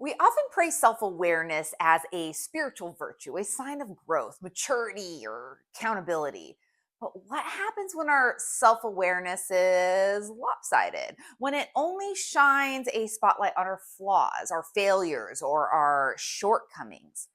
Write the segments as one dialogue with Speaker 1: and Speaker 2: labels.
Speaker 1: We often praise self awareness as a spiritual virtue, a sign of growth, maturity, or accountability. But what happens when our self awareness is lopsided? When it only shines a spotlight on our flaws, our failures, or our shortcomings?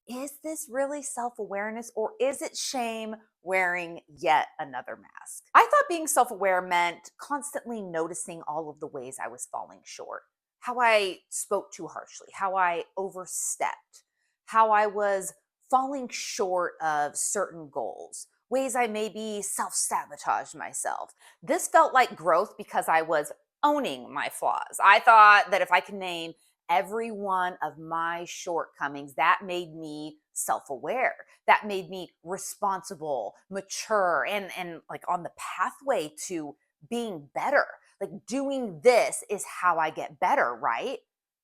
Speaker 1: Is this really self awareness or is it shame wearing yet another mask? I thought being self aware meant constantly noticing all of the ways I was falling short, how I spoke too harshly, how I overstepped, how I was falling short of certain goals, ways I maybe self sabotaged myself. This felt like growth because I was owning my flaws. I thought that if I could name every one of my shortcomings, that made me self-aware, that made me responsible, mature, and like on the pathway to being better. Like doing this is how I get better, right?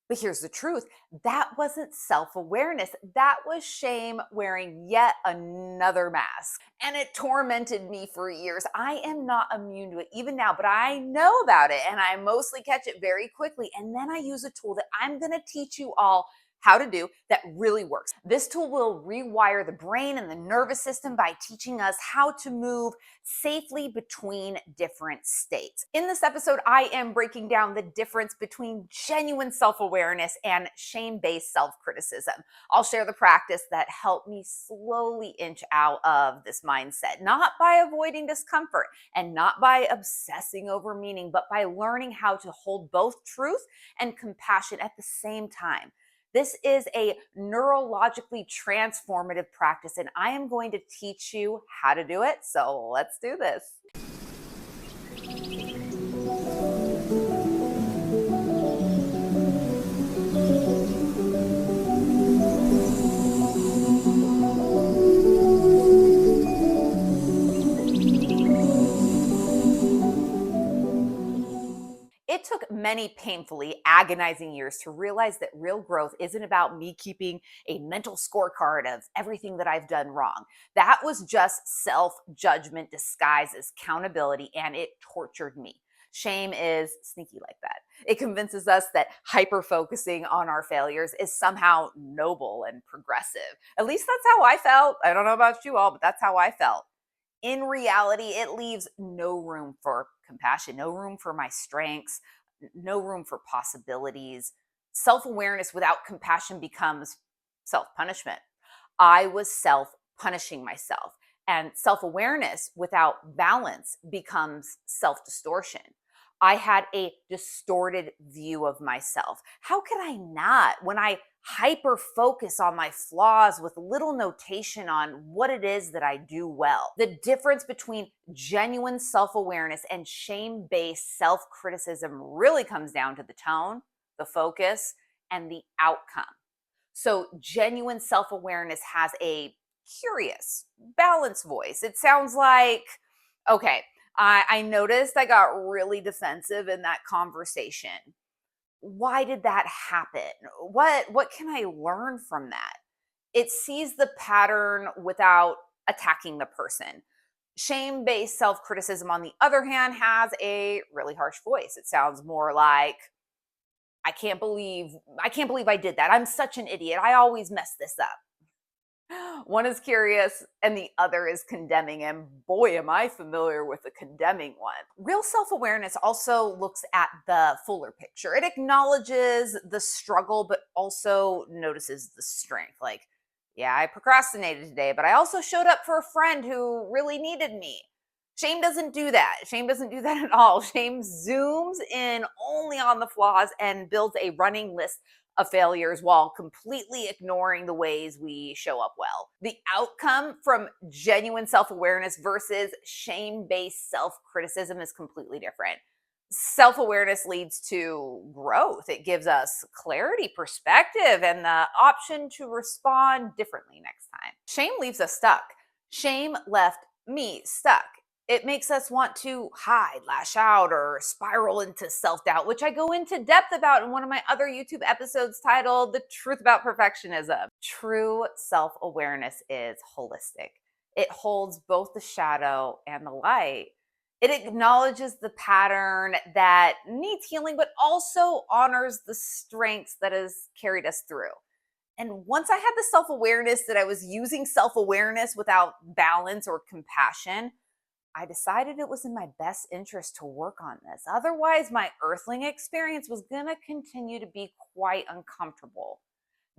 Speaker 1: But here's the truth, that wasn't self-awareness, that was shame wearing yet another mask, and it tormented me for years. I am not immune to it even now, but I know about it and I mostly catch it very quickly. And then I use a tool that I'm going to teach you all how to do that really works. This tool will rewire the brain and the nervous system by teaching us how to move safely between different states. In this episode, I am breaking down the difference between genuine self awareness and shame based self criticism. I'll share the practice that helped me slowly inch out of this mindset, not by avoiding discomfort and not by obsessing over meaning, but by learning how to hold both truth and compassion at the same time. This is a neurologically transformative practice, and I am going to teach you how to do it. So let's do this. It took many painfully agonizing years to realize that real growth isn't about me keeping a mental scorecard of everything that I've done wrong. That was just self judgment disguised as accountability, and it tortured me. Shame is sneaky like that. It convinces us that hyper focusing on our failures is somehow noble and progressive. At least that's how I felt. I don't know about you all, but that's how I felt. In reality, it leaves no room for compassion, no room for my strengths, no room for possibilities. Self awareness without compassion becomes self punishment. I was self punishing myself. And self awareness without balance becomes self distortion. I had a distorted view of myself. How could I not when I hyper focus on my flaws with little notation on what it is that I do well? The difference between genuine self awareness and shame based self criticism really comes down to the tone, the focus, and the outcome. So, genuine self awareness has a curious, balanced voice. It sounds like, okay, I noticed I got really defensive in that conversation. Why did that happen? What can I learn from that? It sees the pattern without attacking the person. Shame-based self-criticism, on the other hand, has a really harsh voice. It sounds more like, I can't believe I did that. I'm such an idiot. I always mess this up. One is curious and the other is condemning. And boy, am I familiar with the condemning one. Real self awareness also looks at the fuller picture. It acknowledges the struggle, but also notices the strength. Like, yeah, I procrastinated today, but I also showed up for a friend who really needed me. Shame doesn't do that. Shame doesn't do that at all. Shame zooms in only on the flaws and builds a running list of failures while completely ignoring the ways we show up well. The outcome from genuine self awareness versus shame based self criticism is completely different. Self awareness leads to growth, it gives us clarity, perspective, and the option to respond differently next time. Shame leaves us stuck. Shame left me stuck. It makes us want to hide, lash out, or spiral into self doubt, which I go into depth about in one of my other YouTube episodes titled The Truth About Perfectionism. True self awareness is holistic, it holds both the shadow and the light. It acknowledges the pattern that needs healing, but also honors the strengths that has carried us through. And once I had the self awareness that I was using self awareness without balance or compassion, I decided it was in my best interest to work on this. Otherwise, my earthling experience was going to continue to be quite uncomfortable.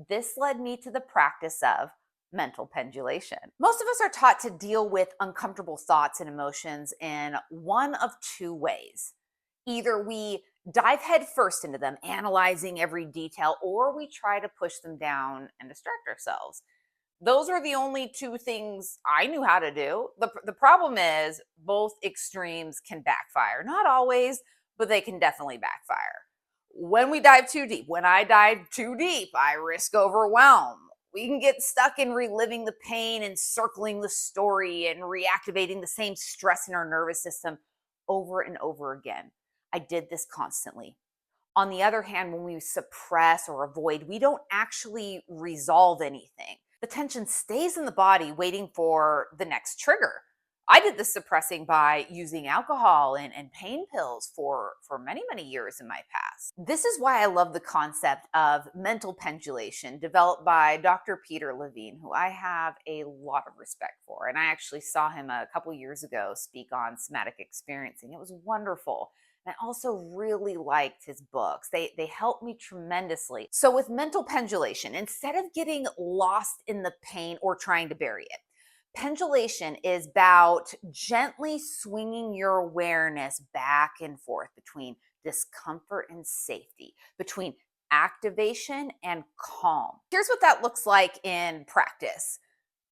Speaker 1: This led me to the practice of mental pendulation. Most of us are taught to deal with uncomfortable thoughts and emotions in one of two ways. Either we dive headfirst into them, analyzing every detail, or we try to push them down and distract ourselves. Those are the only two things I knew how to do. The problem is both extremes can backfire. Not always, but they can definitely backfire. When we dive too deep, when I dive too deep, I risk overwhelm. We can get stuck in reliving the pain and circling the story and reactivating the same stress in our nervous system over and over again. I did this constantly. On the other hand, when we suppress or avoid, we don't actually resolve anything. The tension stays in the body waiting for the next trigger. I did this suppressing by using alcohol and pain pills for many, many years in my past. This is why I love the concept of mental pendulation developed by Dr. Peter Levine, who I have a lot of respect for. And I actually saw him a couple years ago speak on somatic experiencing. It was wonderful. And I also really liked his books. They helped me tremendously. So with mental pendulation, instead of getting lost in the pain or trying to bury it, pendulation is about gently swinging your awareness back and forth between discomfort and safety, between activation and calm. Here's what that looks like in practice.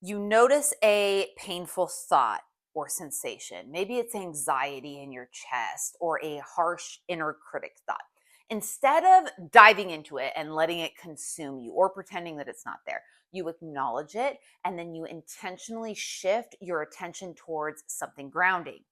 Speaker 1: You notice a painful thought or sensation. Maybe it's anxiety in your chest or a harsh inner critic thought. Instead of diving into it and letting it consume you or pretending that it's not there, you acknowledge it and then you intentionally shift your attention towards something grounding.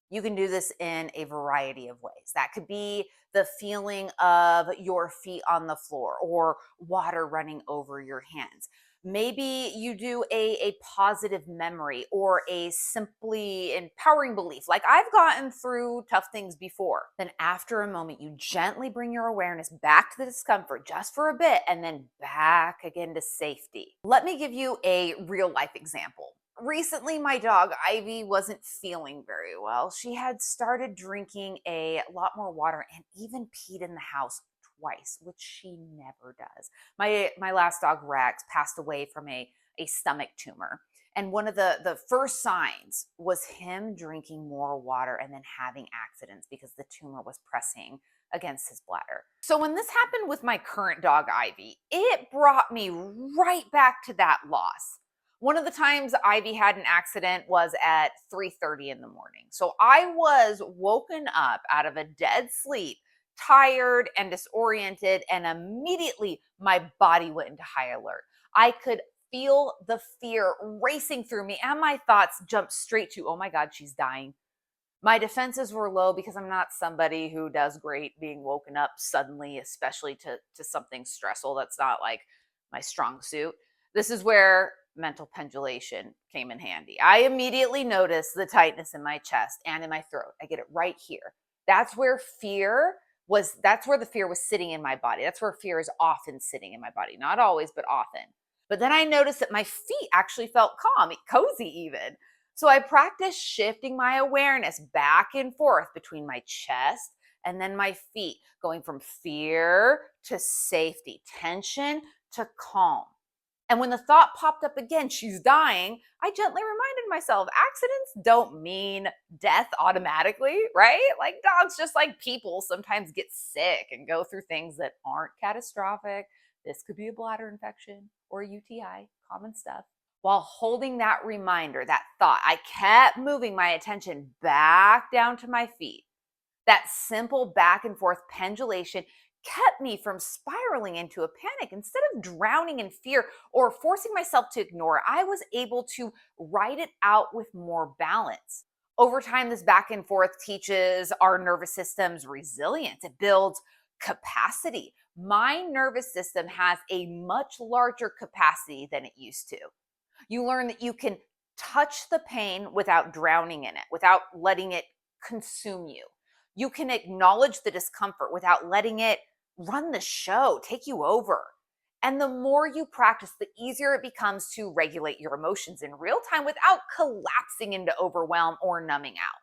Speaker 1: You can do this in a variety of ways. That could be the feeling of your feet on the floor or water running over your hands. Maybe you do a positive memory or a simply empowering belief, like I've gotten through tough things before. Then, after a moment, you gently bring your awareness back to the discomfort just for a bit and then back again to safety. Let me give you a real life example. Recently, my dog Ivy wasn't feeling very well. She had started drinking a lot more water and even peed in the house twice, which she never does. My last dog Rex passed away from a stomach tumor. And one of the first signs was him drinking more water and then having accidents because the tumor was pressing against his bladder. So when this happened with my current dog Ivy, it brought me right back to that loss. One of the times Ivy had an accident was at 3:30 in the morning. So I was woken up out of a dead sleep, tired and disoriented, and immediately my body went into high alert. I could feel the fear racing through me, and my thoughts jumped straight to, oh my God, she's dying. My defenses were low because I'm not somebody who does great being woken up suddenly, especially to something stressful. That's not like my strong suit. This is where mental pendulation came in handy. I immediately noticed the tightness in my chest and in my throat. I get it right here. That's where that's where the fear was sitting in my body. That's where fear is often sitting in my body. Not always, but often. But then I noticed that my feet actually felt calm, cozy even. So I practiced shifting my awareness back and forth between my chest and then my feet, going from fear to safety, tension to calm. And when the thought popped up again, she's dying, I gently reminded myself accidents don't mean death automatically, right? Like dogs, just like people, sometimes get sick and go through things that aren't catastrophic. This could be a bladder infection or a UTI, common stuff. While holding that reminder, that thought, I kept moving my attention back down to my feet. That simple back and forth pendulation kept me from spiraling into a panic. Instead of drowning in fear or forcing myself to ignore it, I was able to write it out with more balance. Over time, this back and forth teaches our nervous system's resilience. It builds capacity. My nervous system has a much larger capacity than it used to. You learn that you can touch the pain without drowning in it, without letting it consume you. You can acknowledge the discomfort without letting it run the show, take you over. And the more you practice, the easier it becomes to regulate your emotions in real time without collapsing into overwhelm or numbing out.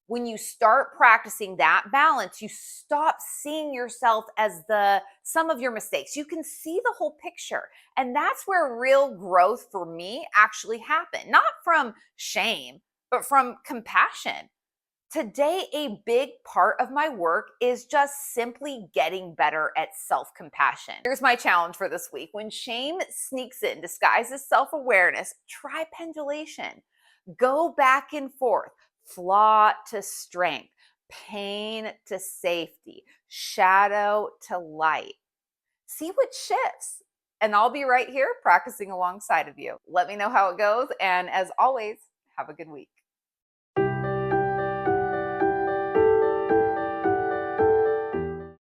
Speaker 1: When you start practicing that balance, you stop seeing yourself as the sum of your mistakes. You can see the whole picture. And that's where real growth for me actually happened. Not from shame, but from compassion. Today, a big part of my work is just simply getting better at self compassion. Here's my challenge for this week. When shame sneaks in, disguised as self awareness, try pendulation. Go back and forth, flaw to strength, pain to safety, shadow to light. See what shifts. And I'll be right here practicing alongside of you. Let me know how it goes. And as always, have a good week.